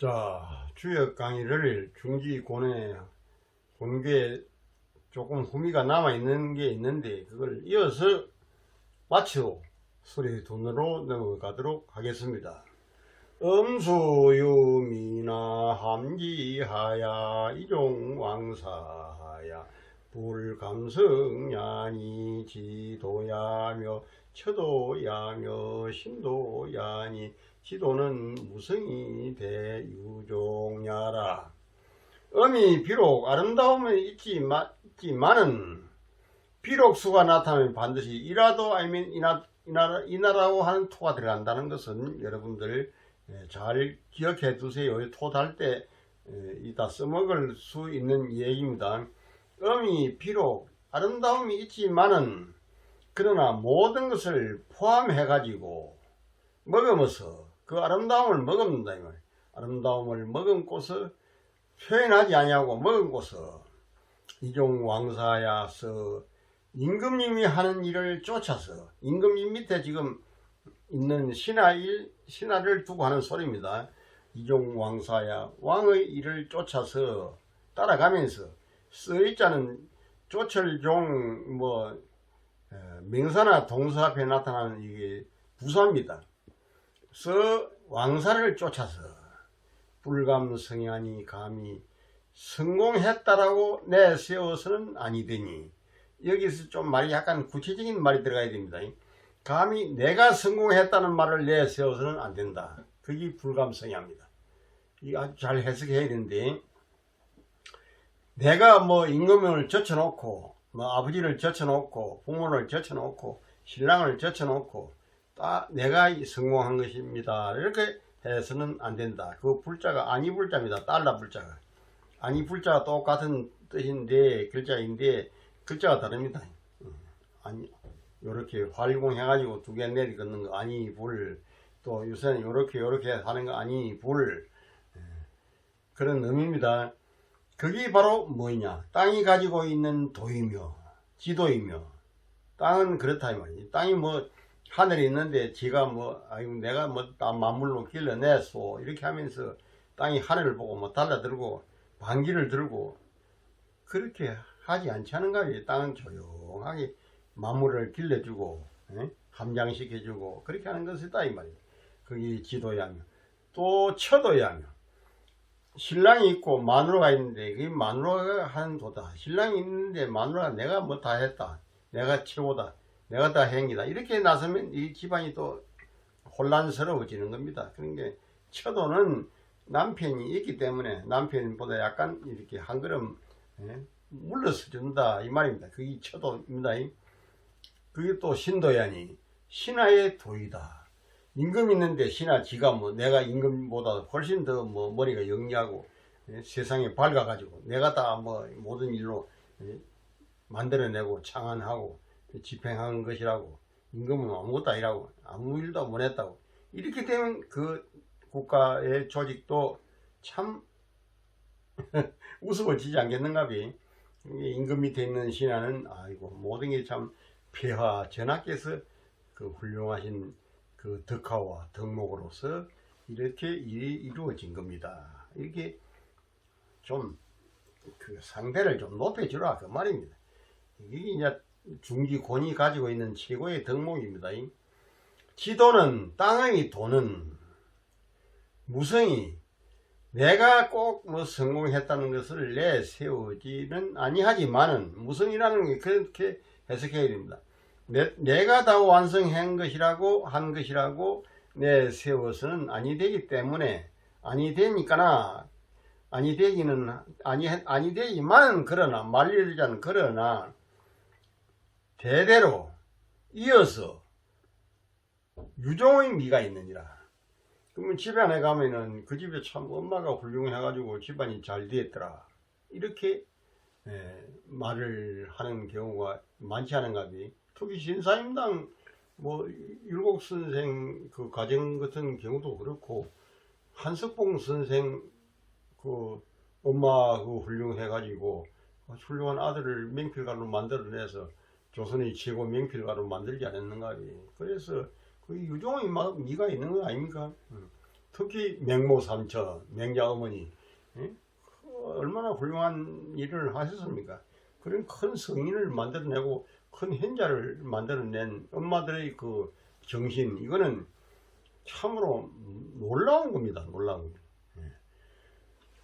자, 주역 강의를 중지권에 본 게 조금 후미가 남아있는 게 있는데, 그걸 이어서 마치고 소리 돈으로 넘어가도록 하겠습니다. 음수유미나 함지하야 이종왕사하야 불감성야니 지도야며 처도야며 신도야니 지도는 무성이 대유종야라. 음이 비록 아름다움은 있지만은 비록 수가 나타나면 반드시 이라도 아니면 이나라고 하는 토가 들어간다는 것은 여러분들 잘 기억해 두세요. 토 달 때 이따 써먹을 수 있는 얘기입니다. 음이 비록 아름다움이 있지만은 그러나 모든 것을 포함해 가지고 먹으면서 그 아름다움을 먹는다 이 말. 아름다움을 먹음고서 표현하지 아니하고 먹음고서 이종왕사야서 임금님이 하는 일을 쫓아서, 임금님 밑에 지금 있는 신하를 두고 하는 소리입니다. 이종왕사야, 왕의 일을 쫓아서 따라가면서, 쓰이자는 쫓을종 명사나 동사 앞에 나타나는 이게 부사입니다. 왕사를 쫓아서 불감성하니 감히 성공했다라고 내세워서는 아니되니, 여기서 좀 말이 약간 구체적인 말이 들어가야 됩니다. 감히 내가 성공했다는 말을 내세워서는 안 된다. 그게 불감성합니다. 이 아주 잘 해석해야 되는데, 내가 임금을 젖혀놓고 아버지를 젖혀놓고 부모를 젖혀놓고 신랑을 젖혀놓고 내가 성공한 것입니다 이렇게 해서는 안 된다. 그 불자가 아니 불자입니다. 달러 불자가 아니 불자가 똑같은 뜻인데 글자인데 글자가 다릅니다. 아니 요렇게 활용해 가지고 두 개 내리 긋는 거 아니 불, 또 요새는 요렇게 하는 거 아니 불, 그런 의미입니다. 그게 바로 뭐냐, 땅이 가지고 있는 도이며 지도이며, 땅은 그렇다 이 말이지. 땅이 하늘에 있는데 지가 내가 만물로 길러냈소 이렇게 하면서 땅이 하늘을 보고 달라들고 반기를 들고 그렇게 하지 않지 않은가. 땅은 조용하게 만물을 길러주고 함장시켜주고 그렇게 하는 것이다 이 말이에요. 그게 지도야며, 또 처도야며, 신랑이 있고 마누라가 있는데 그게 마누라가 하는 도다. 신랑이 있는데 마누라가 내가 다 했다, 내가 최고다, 내가 다 행이다 이렇게 나서면 이 집안이 또 혼란스러워지는 겁니다. 그러니까 처도는 남편이 있기 때문에 남편보다 약간 이렇게 한 걸음 물러서 준다 이 말입니다. 그게 처도입니다. 그게 또 신도야니 신하의 도이다. 임금 있는데 신하 지가 내가 임금보다 훨씬 더 머리가 영리하고 세상에 밝아가지고 내가 다 모든 일로 만들어내고 창안하고 집행한 것이라고, 임금은 아무것도 아니라고, 아무 일도 못했다고, 이렇게 되면 그 국가의 조직도 참 우습어지지 않겠는가비. 임금 밑에 있는 신하는 아이고 모든 게 참 폐하 전하께서 그 훌륭하신 그 덕하와 덕목으로서 이렇게 일이 이루어진 겁니다. 이렇게 좀 그 상대를 좀 높여주라 그 말입니다. 이게 이제 중지권이 가지고 있는 최고의 덕목입니다. 지도는, 땅의 도는 무성이 내가 꼭 성공했다는 것을 내세우지는 아니하지만은, 무성이라는 게 그렇게 해석해야 됩니다. 내가 다 완성한 것이라고 한 것이라고 내세워서는 아니 되기 때문에, 아니 되니까나 아니 되지만 그러나 말리자는 그러나 대대로 이어서 유종의 미가 있느니라. 그러면 집안에 가면은 그 집에 참 엄마가 훌륭해가지고 집안이 잘 되었더라 이렇게 말을 하는 경우가 많지 않은가비. 특히 신사임당 율곡선생 그 가정 같은 경우도 그렇고, 한석봉 선생 그 엄마 그 훌륭해가지고 훌륭한 아들을 명필가로 만들어내서 조선의 최고 명필가로 만들지 않았는가. 그래서 그 유종의 미가 있는 거 아닙니까? 특히 맹모 삼처, 맹자 어머니, 예? 얼마나 훌륭한 일을 하셨습니까? 그런 큰 성인을 만들어내고 큰 현자를 만들어낸 엄마들의 그 정신, 이거는 참으로 놀라운 겁니다. 놀라운 겁니다.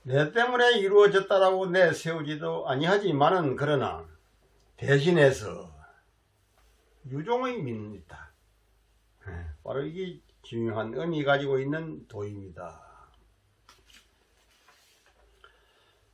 내 때문에 이루어졌다라고 내세우지도 아니하지만은 그러나 대신해서 유종의 민이다. 바로 이게 중요한 의미 가지고 있는 도입니다.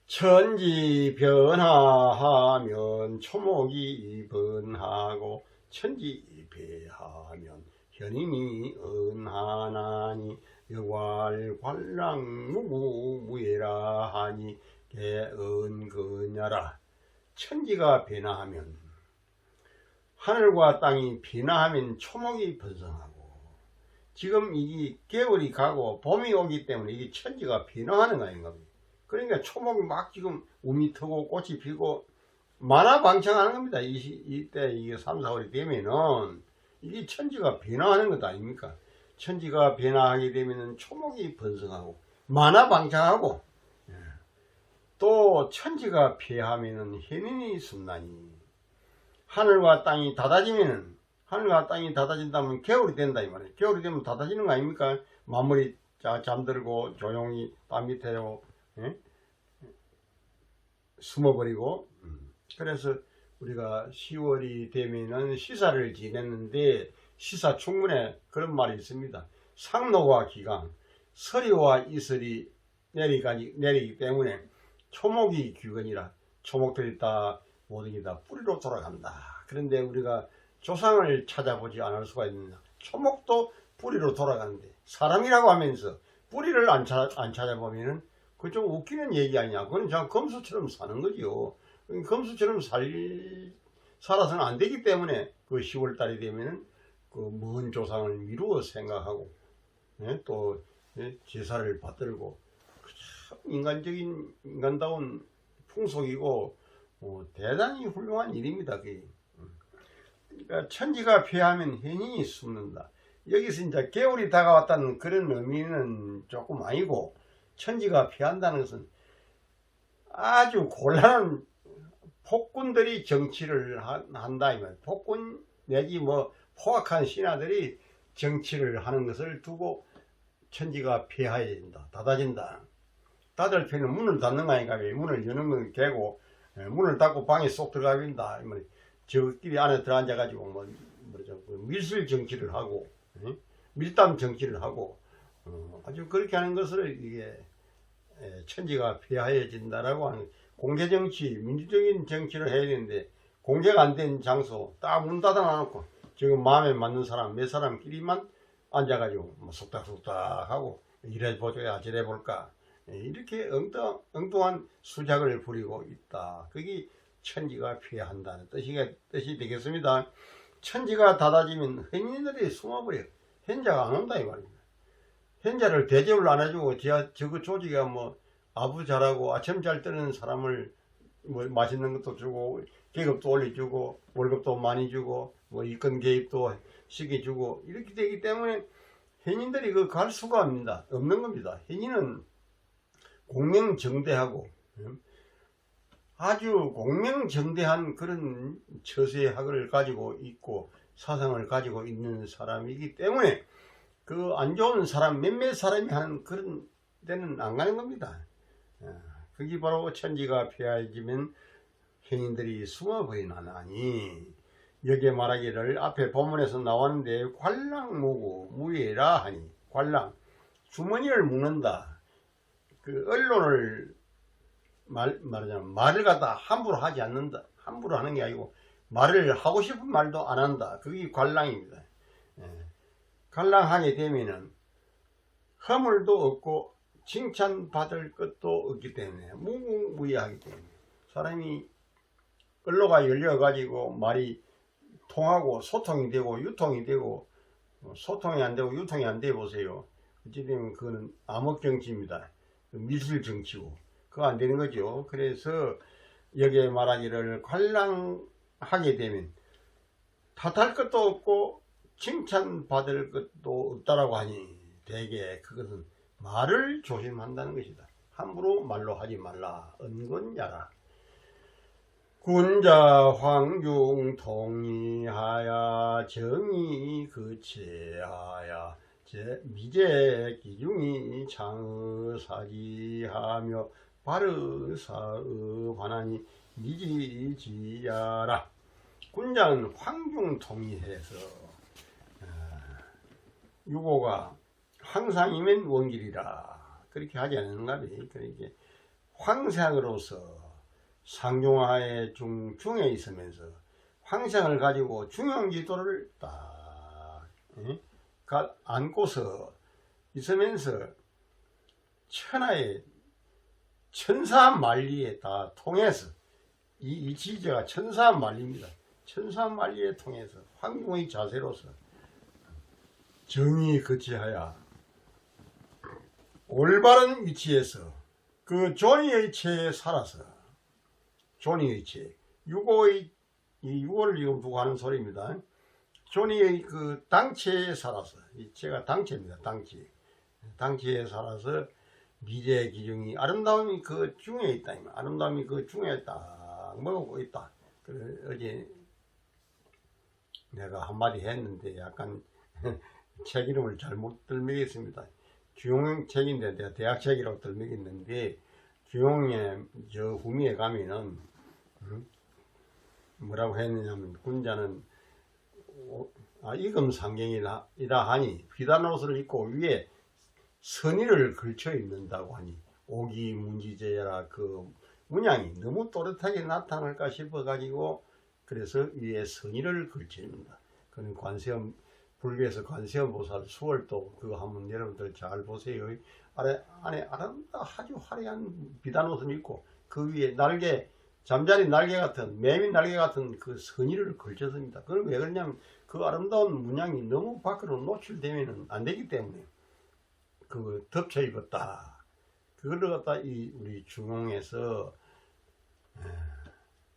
천지 변화하면 초목이 번하고 천지 배하면 현임이 은하나니 여괄 관랑 무구무예라 하니 개은그녀라. 천지가 변화하면, 하늘과 땅이 변화하면 초목이 번성하고, 지금 이게 겨울이 가고 봄이 오기 때문에 이게 천지가 변화하는 거 아닌가. 그러니까 초목이 막 지금 움이 트고 꽃이 피고 만화방창하는 겁니다. 이때 이게 3, 4월이 되면은 이게 천지가 변화하는 것 아닙니까? 천지가 변화하게 되면은 초목이 번성하고 만화방창하고, 또 천지가 폐하면은 현인이 숨나니, 하늘과 땅이 닫아지면은, 하늘과 땅이 닫아진다면 겨울이 된다 이 말이에요. 겨울이 되면 닫아지는 거 아닙니까? 만물이 잠들고 조용히 땅 밑에로 숨어버리고. 그래서 우리가 10월이 되면은 시사를 지냈는데, 시사충문에 그런 말이 있습니다. 상노와 기강, 서리와 이슬이 내리기 때문에 초목이 귀근이라, 초목들이 다 모든 게 다 뿌리로 돌아간다. 그런데 우리가 조상을 찾아보지 않을 수가 있느냐. 초목도 뿌리로 돌아가는데 사람이라고 하면서 뿌리를 안 찾아보면은 그거 좀 웃기는 얘기 아니냐. 그건 그냥 검수처럼 사는 거죠. 검수처럼 살아서는 안 되기 때문에 그 10월 달이 되면은 그 먼 조상을 미루어 생각하고, 또 제사를 받들고, 참 인간다운 풍속이고 대단히 훌륭한 일입니다. 그게. 그러니까 천지가 폐하면 현인이 숨는다. 여기서 이제 겨울이 다가왔다는 그런 의미는 조금 아니고, 천지가 폐한다는 것은 아주 곤란한 폭군들이 정치를 한다 이 말이에요. 폭군 내지 뭐 포악한 신하들이 정치를 하는 것을 두고 천지가 폐하여진다, 닫아진다. 닫을 폐는 문을 닫는 거 아닌가. 문을 여는 건 개고, 문을 닫고 방에 쏙 들어가 버린다. 저끼리 안에 들어앉아 가지고 밀실 정치를 하고, 밀담 정치를 하고, 아주 그렇게 하는 것을 이게 천지가 폐하여진다라고 하는, 공개 정치, 민주적인 정치를 해야 되는데 공개가 안 된 장소 딱 문 닫아 놓고 지금 마음에 맞는 사람 몇 사람끼리만 앉아가지고 속닥속닥 하고 이래 보자 저래 볼까, 이렇게 엉뚱한 수작을 부리고 있다. 그게 천지가 폐한다는 뜻이 되겠습니다. 천지가 닫아지면 현인들이 숨어버려. 현자가 안 온다 이 말입니다. 현자를 대접을 안 해주고 저그 조직이 뭐 아부 잘하고 아침 잘 뜨는 사람을 뭐 맛있는 것도 주고 계급도 올려주고 월급도 많이 주고 뭐 이권 개입도 시켜주고 이렇게 되기 때문에 현인들이 그 갈 수가 없는 겁니다. 현인은 공명정대하고 아주 공명정대한 그런 처세학을 가지고 있고 사상을 가지고 있는 사람이기 때문에 그 안 좋은 사람 몇몇 사람이 하는 그런 데는 안 가는 겁니다. 그게 바로 천지가 폐하여지면 현인들이 숨어버리나니, 여기에 말하기를 앞에 본문에서 나왔는데 관랑무구 무예라 하니, 관랑 주머니를 묶는다. 그 언론을 말하자면 말을 갖다 함부로 하지 않는다. 함부로 하는 게 아니고 말을 하고 싶은 말도 안 한다. 그게 관랑입니다. 관랑하게 되면은 허물도 없고 칭찬받을 것도 없기 때문에 무궁무진하기 때문에 사람이 언로가 열려가지고 말이 통하고 소통이 되고 유통이 되고, 소통이 안 되고 유통이 안 돼 보세요. 어찌되면 그거는 암흑정치입니다. 미술 정치고 그거 안 되는 거죠. 그래서 여기에 말하기를 관랑하게 되면 탓할 것도 없고 칭찬받을 것도 없다라고 하니, 대개 그것은 말을 조심한다는 것이다. 함부로 말로 하지 말라. 은근야라. 군자 황중 통이하야 정의 그체하야 미제 기중이 창의사지하며 바르사의 반하니 미지지야라. 군자는 황중 통이해서 유고가 항상이면 원길이라 그렇게 하지 않는가 비. 그렇게 황상으로서 상중하에 중에 있으면서 황상을 가지고 중용지도를 딱 안고서 있으면서 천하의 천사만리에 다 통해서 이 지제가 천사만리입니다. 천사만리에 통해서 황중의 자세로서 정의 거치하여 올바른 위치에서 그 존의의 체에 살아서 존의의 체 유고의 이 유고를 지금 두고 하는 소리입니다. 존의의 그 당체에 살아서 이 체가 당체입니다. 당체에 살아서 미제 기중이 아름다움이 그 중에 있다. 아름다움이 그 중에 딱 먹고 있다. 어제 내가 한마디 했는데 약간 책 이름을 잘못 들먹였습니다. 주용 책인데 내가 대학 책이라고 들먹였는데 주용의 저 후미에 가면은 뭐라고 했느냐면 군자는 이금상경이라 하니 비단 옷을 입고 위에 선의를 걸쳐 입는다고 하니 오기문지제라 그 문양이 너무 또렷하게 나타날까 싶어 가지고 그래서 위에 선의를 걸쳐 입는다. 그는 관세음 불교에서 관세음보살 수월도 그거 한번 여러분들 잘 보세요. 안에 아주 화려한 비단 옷을 입고 그 위에 날개 잠자리 날개 같은 매미 날개 같은 그 선의를 걸쳤습니다. 그건 왜 그러냐면 그 아름다운 문양이 너무 밖으로 노출되면 안 되기 때문에 그 덮쳐 입었다. 그걸 갖다 우리 중흥에서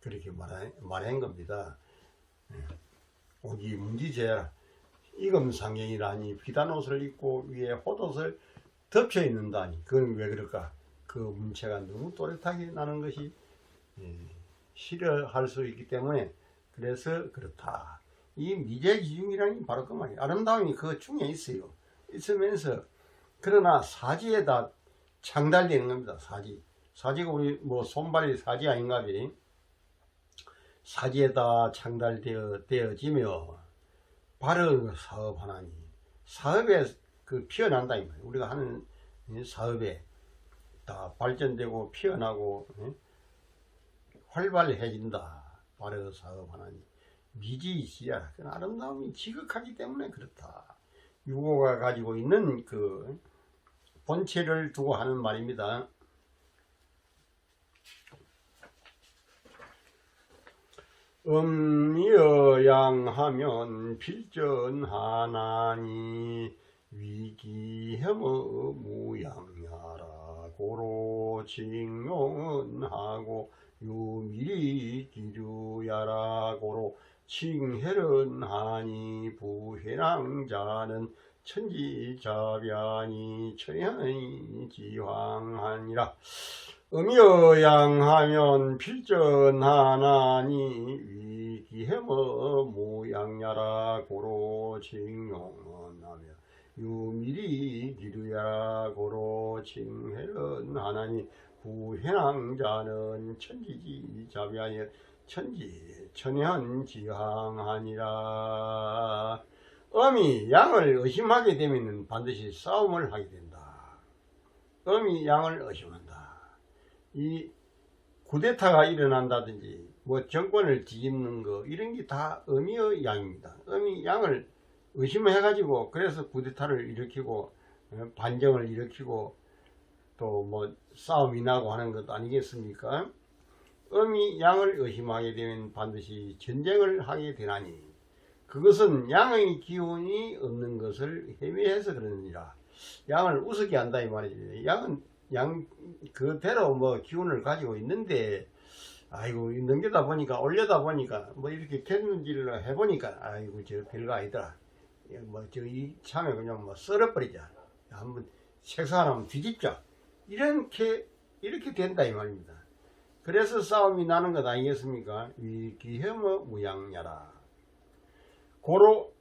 그렇게 말한 겁니다. 오기 문지제라. 이금상경이라니 비단 옷을 입고 위에 홑옷을 덮쳐 있는다니 그건 왜 그럴까? 그 문체가 너무 또렷하게 나는 것이 싫어할 수 있기 때문에 그래서 그렇다. 이 미제기중이라니 바로 그 말이에요. 아름다움이 그 중에 있어요. 있으면서 그러나 사지에다 창달되는 겁니다. 사지가 우리 뭐 손발이 사지 아닌가 비. 사지에다 창달되어지며 바르 사업 하나니 사업에 그 피어난다 이 말이에요. 우리가 하는 사업에 다 발전되고 피어나고 활발해진다. 바르 사업 하나니 미지시야. 아름다움이 지극하기 때문에 그렇다. 유고가 가지고 있는 그 본체를 두고 하는 말입니다. 음여양하면 필전하나니 위기혐의 무양야라 고로 징용은 하고 유미리 기류야라 고로 칭헬은 하니 부해랑자는 천지자변이 천연의 지황하니라. 음여양하면 필전하나니 위기해머 모양야라 고로 징용하며 유미리 기류야라 고로 칭헬은 하나니 부해낭자는 천지자변이 천연 지황하니라. 음이 양을 의심하게 되면 반드시 싸움을 하게 된다. 음이 양을 의심한다. 이 쿠데타가 일어난다든지 뭐 정권을 뒤집는 거 이런 게 다 음이의 양입니다. 음이 양을 의심해 가지고 그래서 쿠데타를 일으키고 반정을 일으키고 또 뭐 싸움이 나고 하는 것 아니겠습니까? 음이 양을 의심하게 되면 반드시 전쟁을 하게 되나니 그것은 양의 기운이 없는 것을 회비해서 그러느니라. 양을 우습게 한다 이 말이지. 양은 양 그대로 뭐 기운을 가지고 있는데 아이고 넘겨다 보니까 올려다 보니까 뭐 이렇게 캔질을 해보니까 아이고 저 별거 아니더라. 뭐 저 이 참에 그냥 뭐 썰어버리자. 한번 색상하면 뒤집자. 이렇게 된다 이 말입니다. 그래서 싸움이 나는 것 아니겠습니까? 위기혐어 무양야라. 고로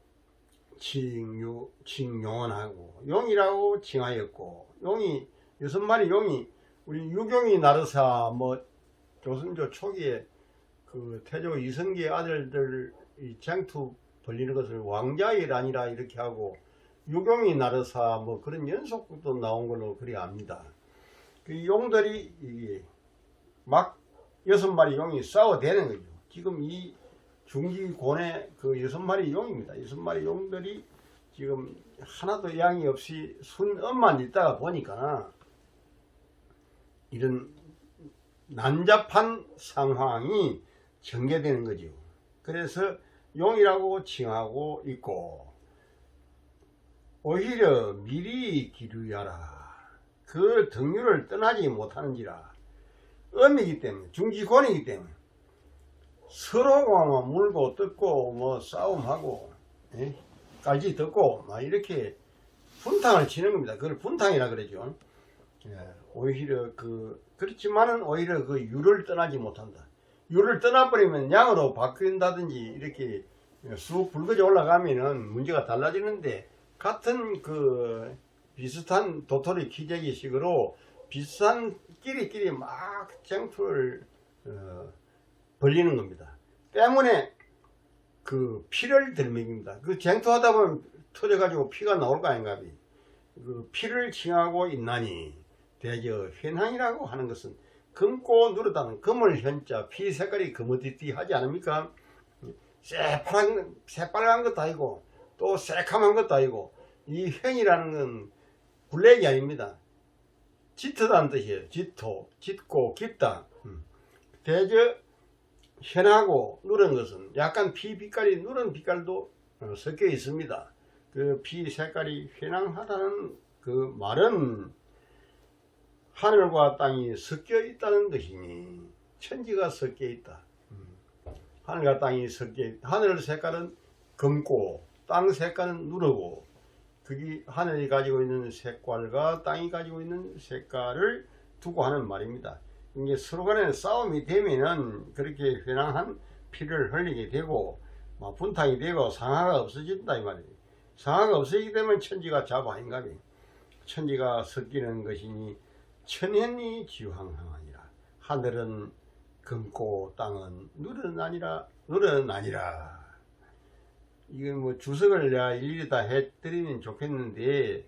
칭용원하고 용이라고 칭하였고, 용이 6마리 용이 우리 유경이 나르사 뭐 조선조 초기에 그 태조 이성계의 아들들 이 쟁투 벌리는 것을 왕자의 란이라 이렇게 하고, 유경이 나르사 뭐 그런 연속도 나온 걸로 그리 압니다. 그 용들이 이게 막 6마리 용이 싸워대는 거죠. 지금 이 중기곤의 그 6마리 용입니다. 6마리 용들이 지금 하나도 양이 없이 순엄만 있다가 보니까 이런 난잡한 상황이 전개되는 거죠. 그래서 용이라고 칭하고 있고, 오히려 미리 기류하라. 그 등유를 떠나지 못하는지라. 엄이기 때문에, 중기곤이기 때문에 서로가 물고 뜯고 뭐 싸움하고 깔지 뜯고 막 이렇게 분탕을 치는 겁니다. 그걸 분탕이라 그러죠. 오히려 그렇지만은 오히려 그 유를 떠나지 못한다. 유를 떠나버리면 양으로 바뀐다든지 이렇게 쑥 붉어져 올라가면은 문제가 달라지는데, 같은 그 비슷한 도토리 키재기 식으로 비슷한 끼리끼리 막 쟁투를 벌리는 겁니다. 때문에 그 피를 들먹입니다. 그 쟁투하다 보면 터져가지고 피가 나올 거 아닌가. 그 피를 칭하고 있나니 대저 현황이라고 하는 것은 검고 누르다는 검을 현자, 피 색깔이 검어디디 하지 않습니까? 새빨간 것도 아니고 또 새카만 것도 아니고, 이 현이라는 건 블랙이 아닙니다. 짙다는 뜻이에요. 짙고 깊다. 대저 현하고 누런 것은 약간 피 빛깔이 누런 빛깔도 섞여 있습니다. 그 피 색깔이 현황하다는 그 말은 하늘과 땅이 섞여 있다는 것이니, 천지가 섞여 있다. 하늘과 땅이 섞여 있다. 하늘 색깔은 검고 땅 색깔은 누르고, 그게 하늘이 가지고 있는 색깔과 땅이 가지고 있는 색깔을 두고 하는 말입니다. 이게 서로 간에 싸움이 되면은 그렇게 현황한 피를 흘리게 되고 막 분탕이 되고 상하가 없어진다 이 말이에요. 상하가 없어지게 되면 천지가 자부하인가. 천지가 섞이는 것이니 천현이 지황하니라. 하늘은 검고 땅은 누르나니라. 이게 뭐 주석을 내가 일일이 다 해드리면 좋겠는데,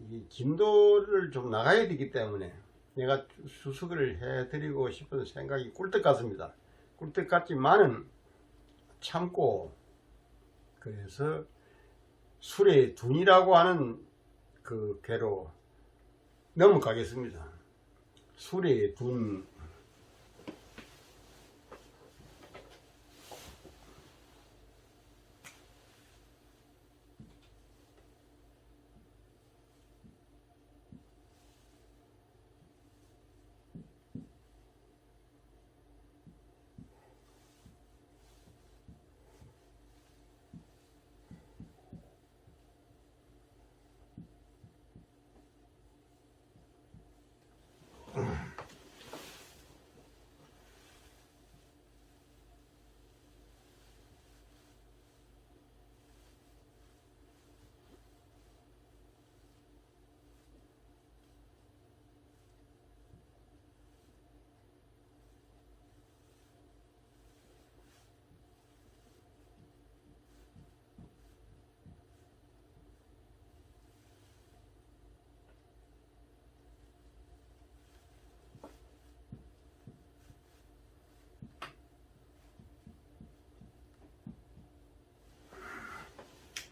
이 진도를 좀 나가야 되기 때문에 내가 주석을 해드리고 싶은 생각이 꿀떡 같습니다. 꿀떡 같지만은 참고, 그래서 술의 둔이라고 하는 그 괴로 넘어가겠습니다. 술의 둔.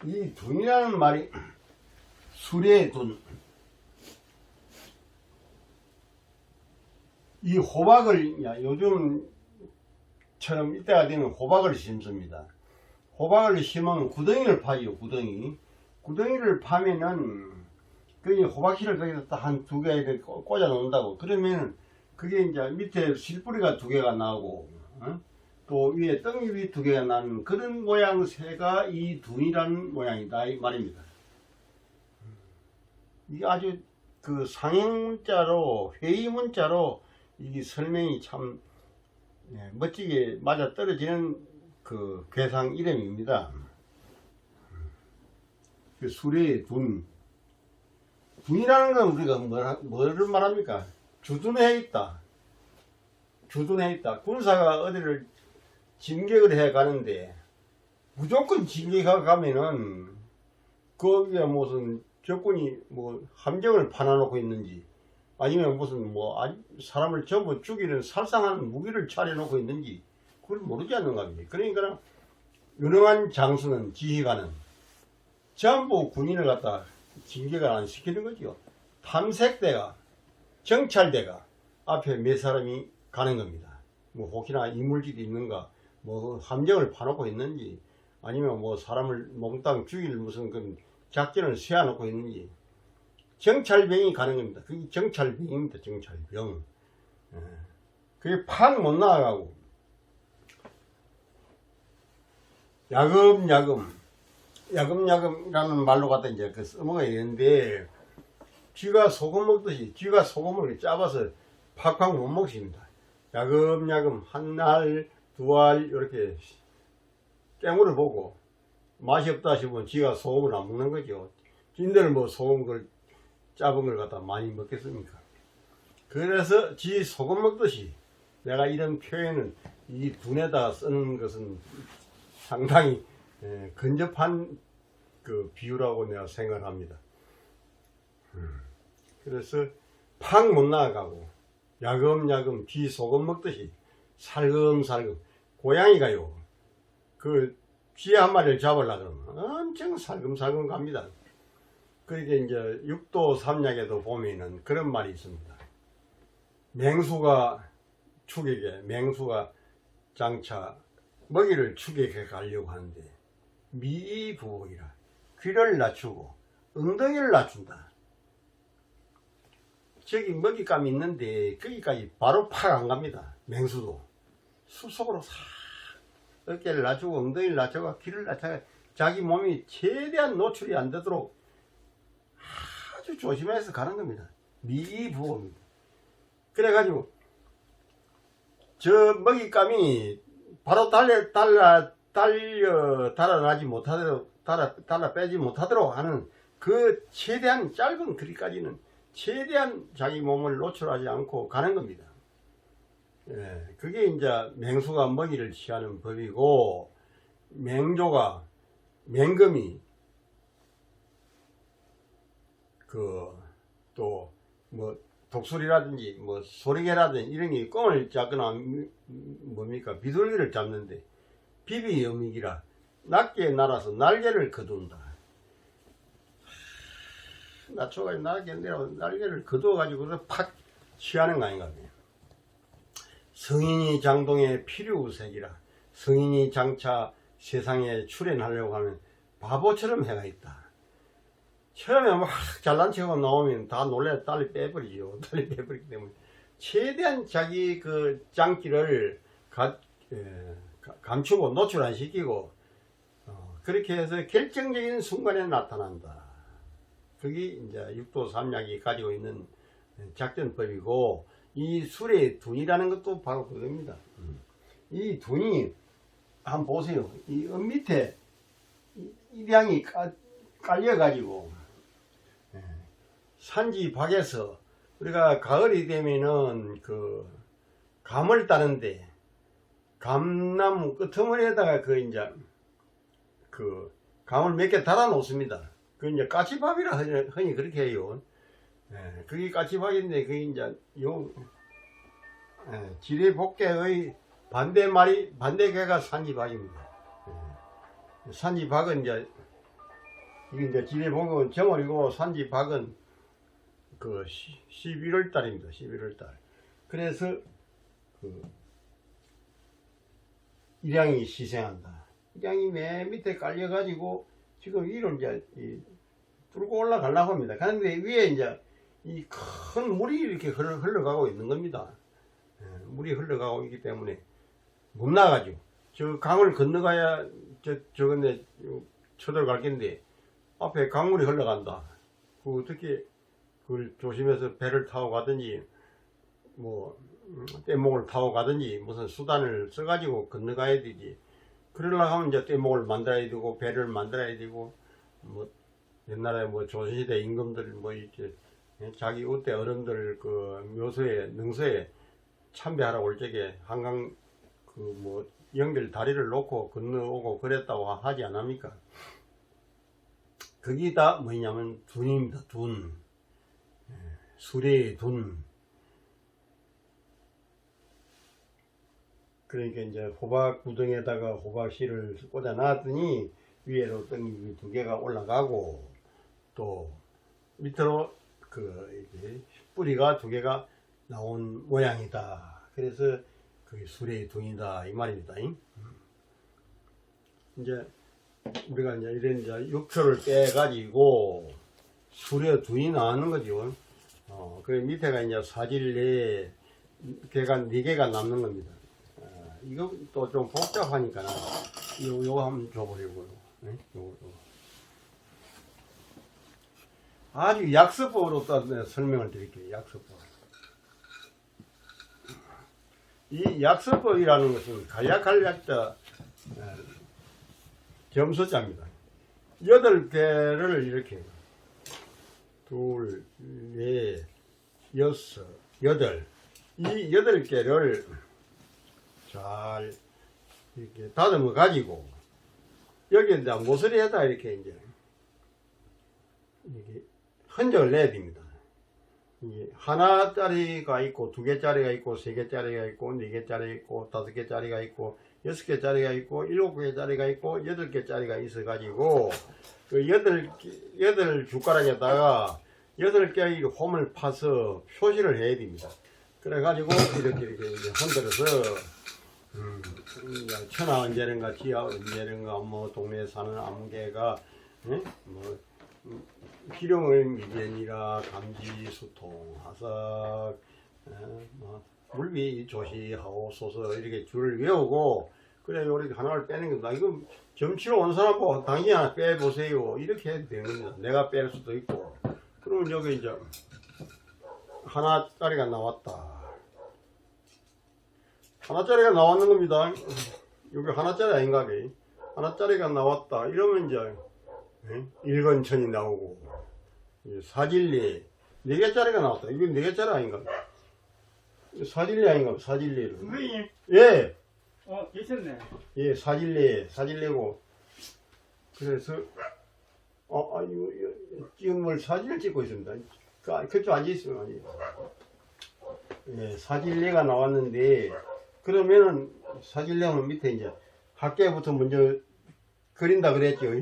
이 둔이라는 말이 술의 둔. 이 호박을 요즘처럼 이때가 되면 호박을 심습니다. 호박을 심으면 구덩이를 파죠. 구덩이를 파면은 그 호박씨를 거기다 한 2개 꽂아 놓는다고. 그러면 그게 이제 밑에 실뿌리가 2개가 나오고 또 위에 떡잎이 2개가 나는 그런 모양새가 이 둔이라는 모양이다 이 말입니다. 이게 아주 그 상행 문자로, 회의 문자로 이게 설명이 참 멋지게 맞아 떨어지는 그 괴상 이름입니다. 그 수레의 둔. 둔이라는 건 우리가 뭐를 말합니까? 주둔해 있다. 주둔해 있다. 군사가 어디를 진격을 해 가는데 무조건 진격해 가면은 거기에 무슨 적군이 뭐 함정을 파놔놓고 있는지 아니면 무슨 뭐 사람을 전부 죽이는 살상하는 무기를 차려놓고 있는지 그걸 모르지 않는가 합니다. 그러니까 유능한 장수는 지휘관은 전부 군인을 갖다 징계가 안 시키는 거죠. 탐색대가 정찰대가 앞에 몇 사람이 가는 겁니다. 뭐 혹시나 이물질이 있는가, 뭐 함정을 파놓고 있는지, 아니면 뭐 사람을 몽땅 죽일 무슨 그 작전을 세워놓고 있는지 정찰병이 가는 겁니다. 그게 정찰병입니다. 정찰병. 그게 팍 못 나가고 야금야금이라는 말로 갖다 이제 그 써먹어야 되는데 쥐가 소금 먹듯이 쥐가 소금을 짜봐서 팍팍 못 먹습니다. 야금야금 한 알, 두 알 이렇게 깨물어 보고 맛이 없다 싶으면 쥐가 소금을 안 먹는 거죠. 쥐들은 뭐 소금 걸 짜은 걸 갖다 많이 먹겠습니까? 그래서 쥐 소금 먹듯이 내가 이런 표현을 이 둔에다 쓰는 것은 상당히 근접한 그 비유라고 내가 생각합니다. 그래서 팍 못 나가고 야금야금 쥐 소금 먹듯이 살금살금 고양이가요 그 쥐 한 마리를 잡으려고 그러면 엄청 살금살금 갑니다. 그게 이제 육도 삼약에도 보면은 그런 말이 있습니다. 맹수가 장차 먹이를 추격해 가려고 하는데 미부복이라 귀를 낮추고 엉덩이를 낮춘다. 저기 먹잇감이 있는데 거기까지 바로 팍 안 갑니다. 맹수도 숲속으로 싹 어깨를 낮추고 엉덩이를 낮춰가 귀를 낮춰가 자기 몸이 최대한 노출이 안 되도록 아주 조심해서 가는 겁니다. 미부복입니다. 그래가지고 저 먹잇감이 바로 달아나지 못하도록 달아 빼지 못하도록 하는 그 최대한 짧은 거리까지는 최대한 자기 몸을 노출하지 않고 가는 겁니다. 그게 이제 맹수가 먹이를 취하는 법이고 맹금이 또 뭐 독수리라든지 뭐 소리개라든지 이런 게 꽁을 잡거나 뭡니까 비둘기를 잡는데 비비염이기라 낮게 날아서 날개를 거둔다. 낮춰가지고 날개를 거두어가지고 팍 취하는 거 아닌가. 성인이 장동의 필요우색이라 성인이 장차 세상에 출현하려고 하면 바보처럼 해가 있다. 처음에 막 잘난 척하고 나오면 다 놀래 딸이 빼버리죠. 딸이 빼버리기 때문에 최대한 자기 그 장기를 감추고 노출 안 시키고 그렇게 해서 결정적인 순간에 나타난다. 그게 이제 육도 삼약이 가지고 있는 작전법이고 이 술의 둔이라는 것도 바로 그겁니다. 이 둔이 한번 보세요. 이 밑에 입양이 깔려 가지고 산지 밖에서 우리가 가을이 되면은 그 감을 따는데 감나무 끄트머리에다가 그 이제 그 감을 몇 개 달아 놓습니다. 그 이제 까치밥이라 흔히 그렇게 해요. 그게 까치밥인데 그게 이제 지뢰복개의 반대개가 산지박입니다. 산지박은 이제 이게 이제 지뢰복은 정월이고 산지박은 그 11월 달입니다. 11월 달. 그래서 그 일양이 시생한다. 일양이 맨 밑에 깔려가지고 지금 위로 이제 뚫고 올라가려고 합니다. 그런데 위에 이제 이 큰 물이 이렇게 흘러가고 있는 겁니다. 물이 흘러가고 있기 때문에 못 나가죠. 저 강을 건너가야 저건데 쳐들어갈 건데 앞에 강물이 흘러간다. 그 어떻게 그걸 조심해서 배를 타고 가든지 뭐 뗏목을 타고 가든지 무슨 수단을 써가지고 건너가야 되지. 그러려고 하면 이제 뗏목을 만들어야 되고 배를 만들어야 되고 뭐 옛날에 뭐 조선시대 임금들 뭐 이렇게 자기 우때 어른들 그 묘소에 능서에 참배하러 올 적에 한강 그 뭐 연결 다리를 놓고 건너오고 그랬다고 하지 않습니까? 그게 다 뭐냐면 둔입니다. 둔. 수레의 둔. 그러니까 이제 호박 구덩이에다가 호박씨를 꽂아 놨더니 위에로 덩이 두 개가 올라가고 또 밑으로 그 이렇게 뿌리가 두 개가 나온 모양이다. 그래서 그게 수레의 둔이다 이 말입니다. 이제 우리가 이제 이런 이제 육초를 빼가지고 수레 둔이 나오는 거죠. 그 밑에가 이제 사질내 개가 4개가 남는 겁니다. 이거 또 좀 복잡하니까 요거 한번 줘보려고요. 네? 요거. 아주 약서법으로 또 설명을 드릴게요. 약서법. 이 약서법이라는 것은 간략자 점수자입니다. 8개를 이렇게 2, 4, 6, 8 이 8개를 잘 이렇게 다듬어 가지고 여기에 이제 모서리에다 이렇게 이제 흔적을 내야 됩니다. 이게 하나짜리가 있고 2개짜리가 있고 3개짜리가 있고 4개짜리가 있고 5개짜리가 있고 6개짜리가 있고 7개짜리가 있고 8개짜리가 있어 가지고 그 8 숟가락에다가 8개의 홈을 파서 표시를 해야 됩니다. 그래 가지고 이렇게 이제 흔들어서 천하 언제는가 지하 언제는가 뭐 동네에 사는 아무개가 뭐 기령을 미견이라 감지 수통 하석 뭐 물비 조시하옵소서 이렇게 줄을 외우고 그래 요렇게 하나를 빼는 겁니다. 이거 점치러 온 사람 보고 당연히 하나 빼보세요 이렇게 해도 되는 겁니다. 내가 뺄 수도 있고. 그러면 여기 이제 하나짜리가 나왔다. 하나짜리가 나왔는 겁니다. 여기 하나짜리 아닌가 봐. 하나짜리가 나왔다. 이러면 이제 일건천이 나오고 사질리 4개짜리가 나왔다. 이건 4개짜리 아닌가? 사질리 아닌가? 사질리를. 선생님. 예. 계셨네. 예, 사질리고. 그래서 이거 지금 뭘 사진을 찍고 있습니다. 그쪽 앉아 있으면 아니. 예, 사질리가 나왔는데 그러면은 사질리는 밑에 이제 학계부터 먼저 그린다 그랬죠.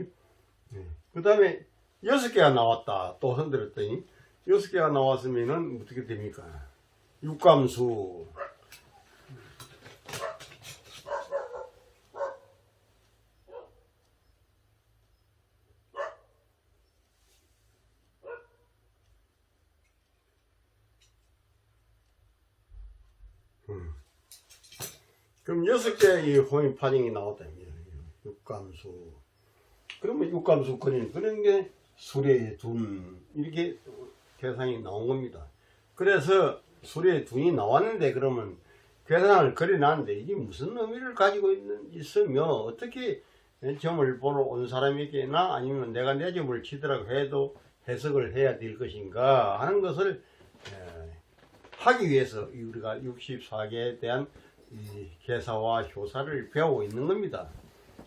그 다음에 6개가 나왔다. 또 흔들었더니 6개가 나왔으면은 어떻게 됩니까? 육감수. 그럼 6개의 호인 파정이 나왔다. 육감수. 그러면 육감수 그런 게 수레의 둔 이렇게 계산이 나온 겁니다. 그래서 수레의 둔이 나왔는데 그러면 계산을 그려놨는데 이게 무슨 의미를 가지고 있으며 어떻게 점을 보러 온 사람에게나 아니면 내가 내 점을 치더라고 해도 해석을 해야 될 것인가 하는 것을 하기 위해서 우리가 64개에 대한 이 개사와 효사를 배우고 있는 겁니다.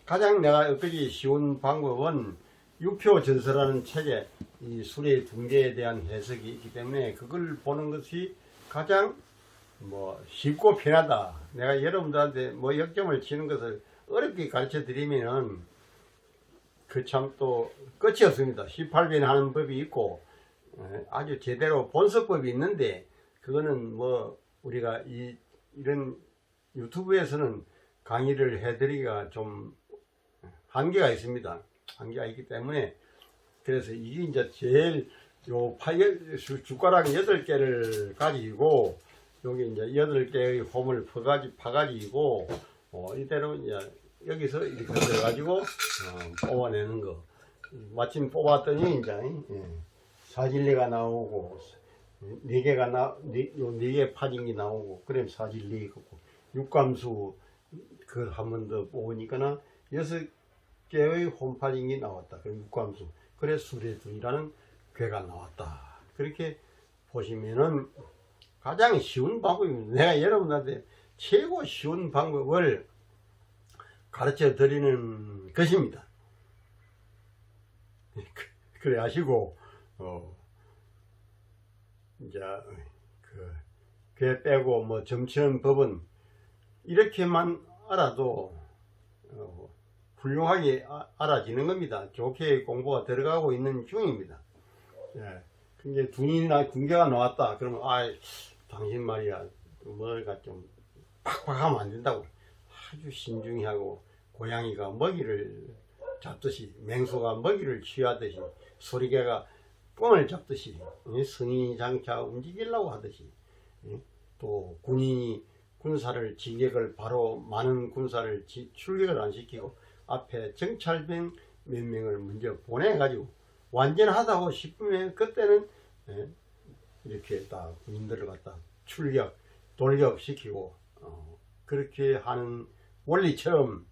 가장 내가 엊그제 쉬운 방법은 육표 전서라는 책에 이 수레의 둔계에 대한 해석이 있기 때문에 그걸 보는 것이 가장 쉽고 편하다. 내가 여러분들한테 역점을 치는 것을 어렵게 가르쳐 드리면은 그 참 또 끝이 없습니다. 18변 하는 법이 있고 아주 제대로 본서법이 있는데 그거는 우리가 이런 유튜브에서는 강의를 해드리기가 좀 한계가 있습니다. 한계가 있기 때문에 그래서 이게 이제 제일 숟가락 8개를 가지고 여기 이제 8개의 홈을 파가지고 이대로 이제 여기서 이렇게 들어가지고 뽑아내는 거. 마침 뽑았더니 이제 사진리가 나오고, 네 개 파진기 나오고, 그럼 사진리 있고, 육감수 그 한 번 더 보니까는 6개의 홈파진기 나왔다. 그 육감수. 그래 수레둔이라는 괴가 나왔다. 그렇게 보시면은 가장 쉬운 방법입니다. 내가 여러분한테 최고 쉬운 방법을 가르쳐 드리는 것입니다. 그래 하시고, 이제 괴 빼고 뭐 점치는 법은 이렇게만 알아도 훌륭하게 알아지는 겁니다. 좋게 공부가 들어가고 있는 중입니다. 예. 근데 둔개가 나왔다. 그러면 당신 말이야 뭐가 좀 팍팍하면 안 된다고. 아주 신중히 하고, 고양이가 먹이를 잡듯이, 맹수가 먹이를 취하듯이, 소리개가 뽕을 잡듯이, 승인이 장차 움직이려고 하듯이, 또 군인이 군사를 진격을 바로 많은 군사를 출격을 안 시키고 앞에 정찰병 몇 명을 먼저 보내가지고 완전하다고 싶으면 그때는 이렇게 딱 군인들을 갖다 출격, 돌격시키고 그렇게 하는 원리처럼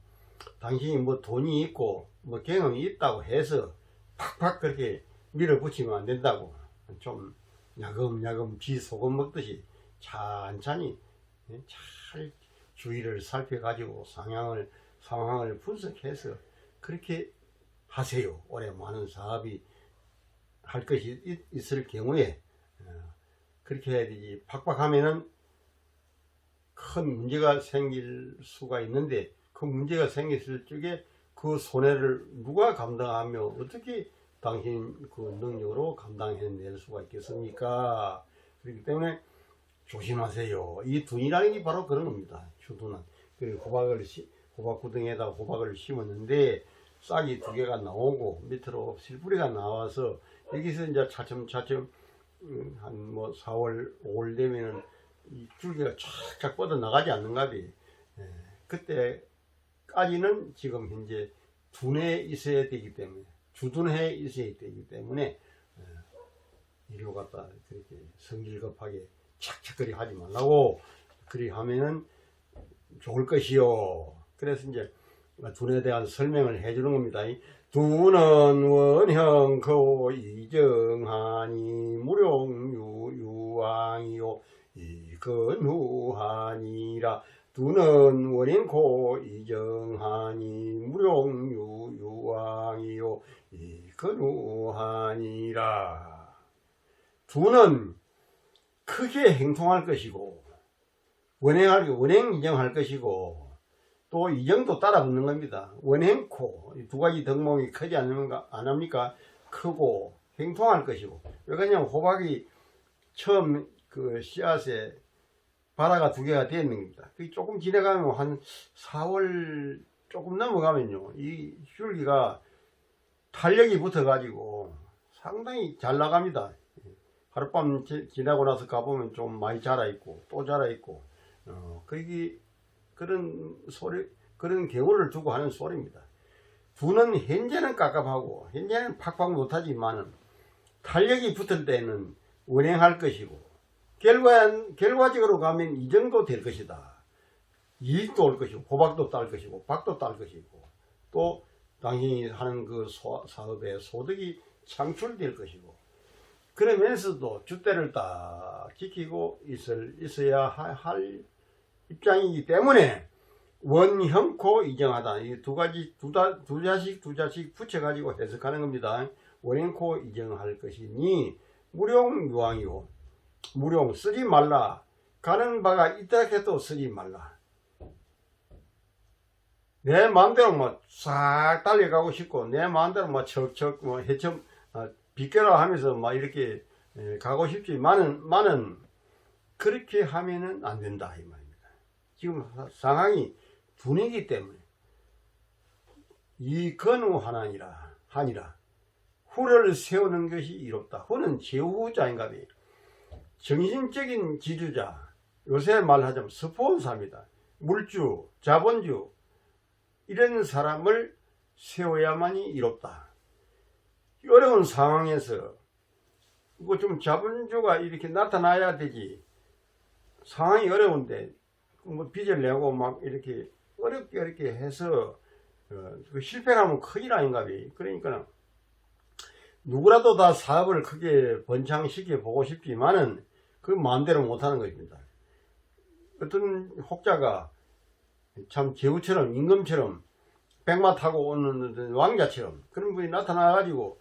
당신이 뭐 돈이 있고 뭐 경험이 있다고 해서 팍팍 그렇게 밀어붙이면 안 된다고. 좀 야금야금 쥐 소금 먹듯이 찬찬히 잘 주위를 살펴가지고 상황을 분석해서 그렇게 하세요. 올해 많은 사업이 할 것이 있을 경우에 그렇게 해야 되지. 팍팍하면은 큰 문제가 생길 수가 있는데, 그 문제가 생겼을 적에 그 손해를 누가 감당하며 어떻게 당신 그 능력으로 감당해낼 수가 있겠습니까? 그렇기 때문에 조심하세요. 이 둔이라는 게 바로 그런 겁니다. 주둔은. 호박구덩이에다 호박을 심었는데 싹이 2개가 나오고 밑으로 실뿌리가 나와서 여기서 이제 차츰차츰 한 뭐 4월, 5월 되면은 이 줄기가 쫙쫙 뻗어 나가지 않는가 비. 그때까지는 지금 현재 둔에 있어야 되기 때문에, 주둔해 있어야 되기 때문에 이리로 갖다 그렇게 성질급하게 착착거리 하지 말라고. 그리 하면은 좋을 것이요. 그래서 이제 둔에 대한 설명을 해주는 겁니다. 둔은 원형 거 이정하니 무룡유유왕이요 이근후하니라. 둔은 원형코 이정하니 무룡유유왕이요 이근후하니라. 둔은 크게 행동할 것이고 원행 이정할 것이고 또 이정도 따라 붙는 겁니다. 원행코, 이 2가지 덕목이 크지 않습니까? 크고 행동할 것이고. 왜 그러냐면 호박이 처음 그 씨앗에 바라가 2개가 되어 있는 겁니다. 그게 조금 지나가면 한 4월 조금 넘어가면요, 이 줄기가 탄력이 붙어 가지고 상당히 잘 나갑니다. 하룻밤 지나고 나서 가보면 좀 많이 자라 있고 또 자라 있고, 그게 그런 경우를 두고 하는 소리입니다. 둔은 현재는 깝깝하고 현재는 팍팍 못하지만은 탄력이 붙을 때는 원행할 것이고 결과적으로 가면 이 정도 될 것이다. 이익도 올 것이고 호박도 딸 것이고 박도 딸 것이고 또 당신이 하는 그 사업에 소득이 창출될 것이고, 그러면서도 줏대를 딱 지키고 있어야 할 입장이기 때문에 원형코 이정하다. 이 2가지 두 자씩 붙여가지고 해석하는 겁니다. 원형코 이정할 것이니 무룡유왕이요. 무룡 쓰지 말라. 가는 바가 있다 해도 쓰지 말라. 내 마음대로 뭐 싹 달려가고 싶고 내 마음대로 뭐 척척 뭐 해쳐 비껴라 하면서 막 이렇게 가고 싶지만은 그렇게 하면은 안 된다 이 말입니다. 지금 상황이 둔이기 때문에 이 근후하니라 후를 세우는 것이 이롭다. 후는 제후자인가 봐. 정신적인 지주자, 요새 말하자면 스폰서입니다. 물주, 자본주 이런 사람을 세워야만이 이롭다. 어려운 상황에서 뭐 좀 자본주가 이렇게 나타나야 되지. 상황이 어려운데 뭐 빚을 내고 막 이렇게 어렵게 해서 그 실패하면 큰일 아닌가 봐. 그러니까 누구라도 다 사업을 크게 번창시켜 보고 싶지만은 그 마음대로 못하는 것입니다. 어떤 혹자가 참 제후처럼 임금처럼 백마 타고 오는 왕자처럼 그런 분이 나타나가지고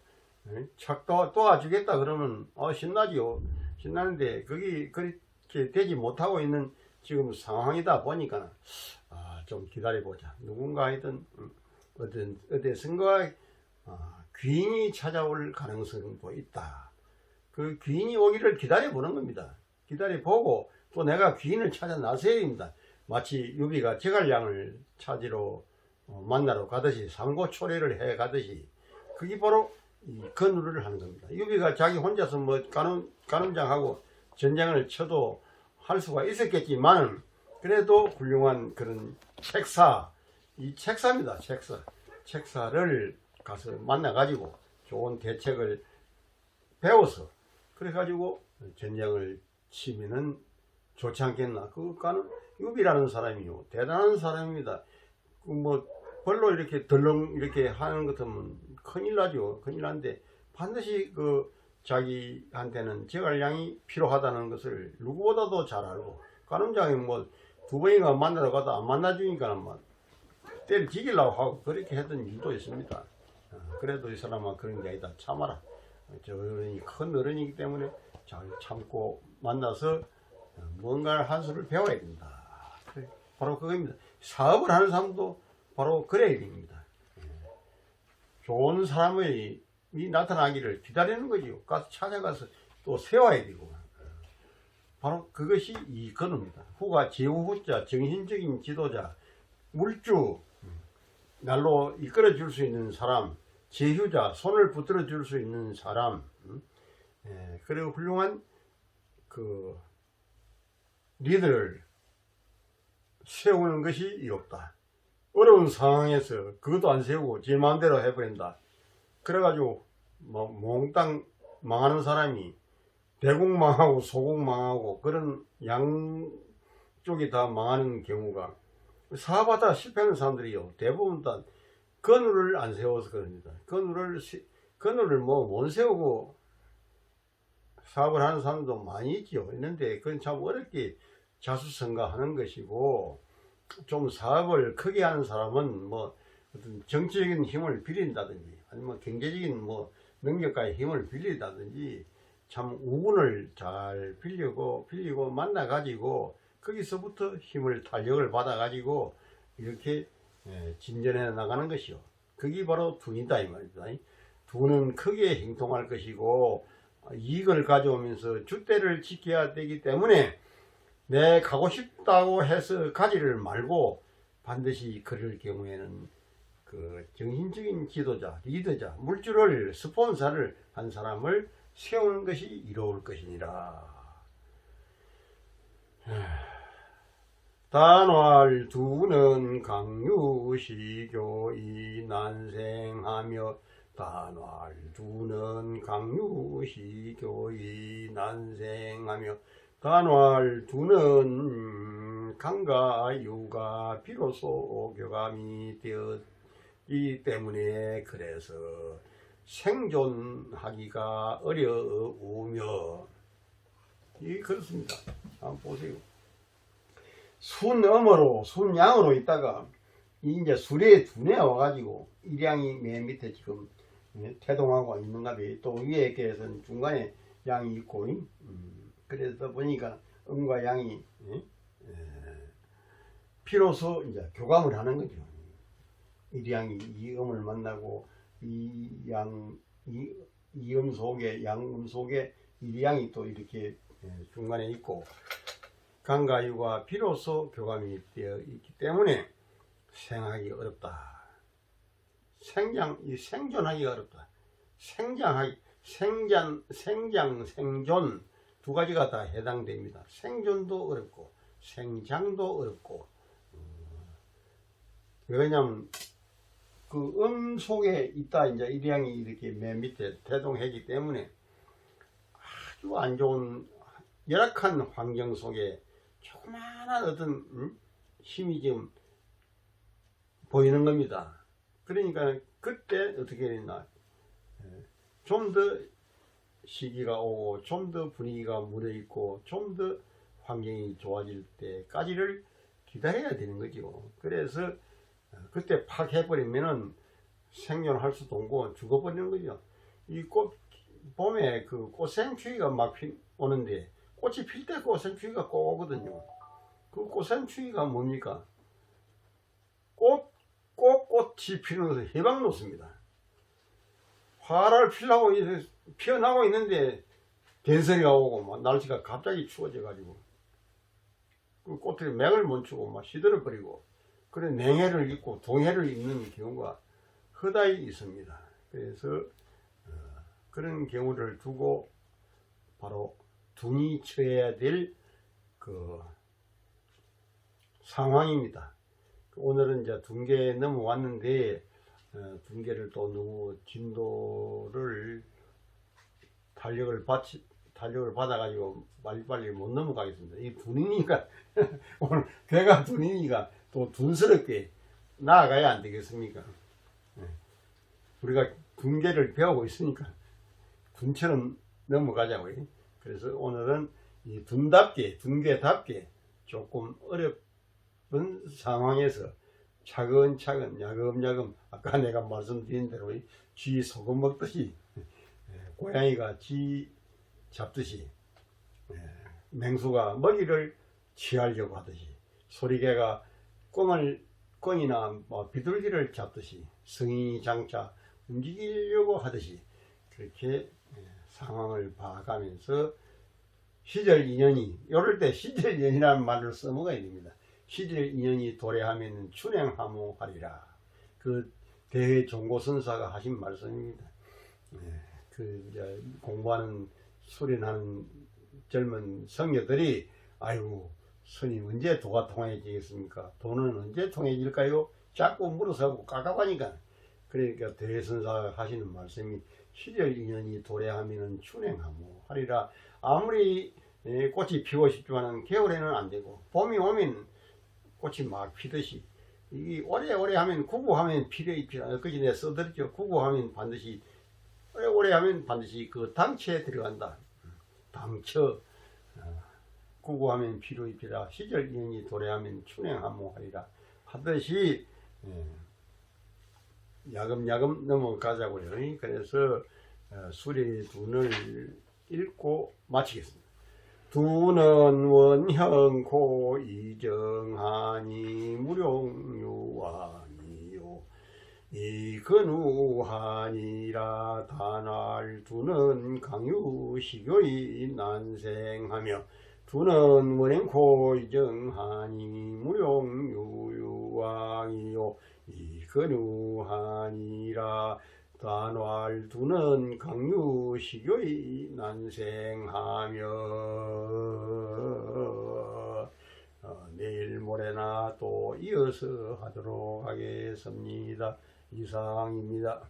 착 도와주겠다 그러면 신나지요. 신나는데 그게 그렇게 되지 못하고 있는 지금 상황이다 보니까 좀 기다려보자. 누군가 하여튼 어디선가 귀인이 찾아올 가능성도 있다. 그 귀인이 오기를 기다려보는 겁니다. 기다려보고 또 내가 귀인을 찾아 나서야 됩니다. 마치 유비가 제갈량을 찾으러 만나러 가듯이 삼고초려를 해 가듯이 그게 바로 이 건우를 하는 겁니다. 유비가 자기 혼자서 뭐 가늠장하고 전쟁을 쳐도 할 수가 있었겠지만 그래도 훌륭한 그런 이 책사입니다. 책사를 가서 만나 가지고 좋은 대책을 배워서 그래 가지고 전쟁을 치면은 좋지 않겠나. 유비라는 사람이요 대단한 사람입니다. 뭐 별로 이렇게 덜렁 이렇게 하는 것 같으면 큰일 나죠. 큰일 난데 반드시 자기한테는 제갈량이 필요하다는 것을 누구보다도 잘 알고 가늠장이 뭐 두 번인가 만나러 가다 안 만나주니까 막 때를 지기려고 하고 그렇게 했던 일도 있습니다. 그래도 이 사람은 그런 게 아니다. 참아라. 저 어른이 큰 어른이기 때문에 잘 참고 만나서 뭔가를 한 수를 배워야 된다. 바로 그겁니다. 사업을 하는 사람도 바로 그래야 됩니다. 좋은 사람이 나타나기를 기다리는 거지요. 가서 찾아가서 또 세워야 되고. 바로 그것이 이 건우입니다. 후가 제후자, 정신적인 지도자, 물주, 날로 이끌어 줄 수 있는 사람, 제휴자, 손을 붙들어 줄 수 있는 사람, 그리고 훌륭한 그 리더를 세우는 것이 이롭다. 어려운 상황에서 그것도 안 세우고 제 마음대로 해버린다. 그래가지고 뭐 몽땅 망하는 사람이 대국 망하고 소국 망하고 그런 양쪽이 다 망하는 경우가 사업하다 실패하는 사람들이요 대부분 다 건우를 안 세워서 그럽니다. 건우를 뭐 못 세우고 사업을 하는 사람도 많이 있죠. 있는데 그건 참 어렵게 자수성가하는 것이고 좀 사업을 크게 하는 사람은 뭐 어떤 정치적인 힘을 빌린다든지 아니면 경제적인 뭐 능력과의 힘을 빌린다든지 참 우군을 잘 빌리고 만나 가지고 거기서부터 힘을 탄력을 받아 가지고 이렇게 진전해 나가는 것이요. 그게 바로 둔이다 이 말입니다. 둔은 크게 행동할 것이고 이익을 가져오면서 줏대를 지켜야 되기 때문에 내 가고 싶다고 해서 가지를 말고 반드시 그럴 경우에는 그 정신적인 지도자, 리더자, 물주를 스폰서를 한 사람을 세우는 것이 이로울 것이니라. 단활 두는 강유시교이 난생하며 단활 두는 강유시교이 난생하며 단활 두는 강과 유가 비로소 교감이 되었기 때문에 그래서 생존하기가 어려우며 그렇습니다. 한번 보세요. 순양으로 있다가 이제 수레 둔에 와가지고 일양이 맨 밑에 지금 태동하고 있는가 봐. 또 위에 계에서는 중간에 양이 있고 그래서 보니까 음과 양이 비로소 이제 교감을 하는 거죠. 일양이 이 음을 만나고 이 음 속에 양음 속에 일양이 또 이렇게 중간에 있고 강과 유가 비로소 교감이 되어 있기 때문에 생하기 어렵다. 생존하기가 어렵다. 생존 두 가지가 다 해당됩니다. 생존도 어렵고 생장도 어렵고 왜냐면 그 속에 있다 이제 일양이 이렇게 맨 밑에 태동하기 때문에 아주 안 좋은 열악한 환경 속에 조그마한 어떤 힘이 지금 보이는 겁니다. 그러니까 그때 어떻게 됐나, 좀 더 시기가 오고 좀 더 분위기가 무뎌있고 좀 더 환경이 좋아질 때까지를 기다려야 되는 거죠. 그래서 그때 팍 해버리면은 생존할 수도 없고 죽어버리는 거죠. 이 꽃, 봄에 그 꽃샘추위가 막 오는데, 꽃이 필 때 꽃샘추위가 꼭 오거든요. 그 꽃샘추위가 뭡니까? 꽃이 피는 것을 해방 놓습니다. 화를 피려고 피어나고 있는데 den소리가 오고 막 날씨가 갑자기 추워져 가지고 그 꽃들이 맥을 못 추고 막 시들어 버리고, 그래 냉해를 입고 동해를 입는 경우가 허다히 있습니다. 그래서 그런 경우를 두고 바로 둔이 쳐야 될 그 상황입니다. 오늘은 이제 둔계 넘어왔는데, 둔계를 또 너무 진도를 탄력을 받아가지고 빨리빨리 못 넘어가겠습니다. 이 둔이니까 오늘 배가 둔이니까 또 둔스럽게 나아가야 안 되겠습니까? 우리가 둔계를 배우고 있으니까 둔처럼 넘어가자고요. 그래서 오늘은 이 둔계답게 조금 어렵은 상황에서 차근차근 야금야금, 아까 내가 말씀드린 대로 쥐 소금 먹듯이, 고양이가 쥐 잡듯이, 맹수가 먹이를 취하려고 하듯이, 소리개가 꿩이나 비둘기를 잡듯이 성인이 장차 움직이려고 하듯이 그렇게 상황을 봐가면서 시절 인연이, 이럴 때 시절 인연이라는 말을 써먹어야 됩니다. 시절 인연이 도래하면 춘행하모하리라. 그 대종고선사가 하신 말씀입니다. 그 이제 공부하는 수련하는 젊은 성녀들이, 아이고 스님 언제 도가 통해지겠습니까? 도는 언제 통해질까요? 자꾸 물어서고 깝깝하니까. 그러니까 대선사가 하시는 말씀이 시절 인연이 도래하면 춘행하모하리라. 아무리 꽃이 피고 싶지만은 겨울에는 안 되고, 봄이 오면 꽃이 막 피듯이, 이 오래오래 하면, 구구하면 피려. 그지 내가 써드렸죠. 구구하면 반드시, 오래오래 하면 반드시 그 당체에 들어간다. 당처. 구구하면 피라. 시절 인연이 도래하면 춘행하모하리라 하듯이 야금야금 넘어가자고요. 그래서 수리둔을 읽고 마치겠습니다. 두는 원형고 이정하니 무룡유하니요 이근우하니라 단알 두는 강유식의 난생하며 두는 원행고 이정하니 무용유유왕이요 이근우하니라 단활 두는 강유식의 난생하며, 내일 모레나 또 이어서 하도록 하겠습니다. 이상입니다.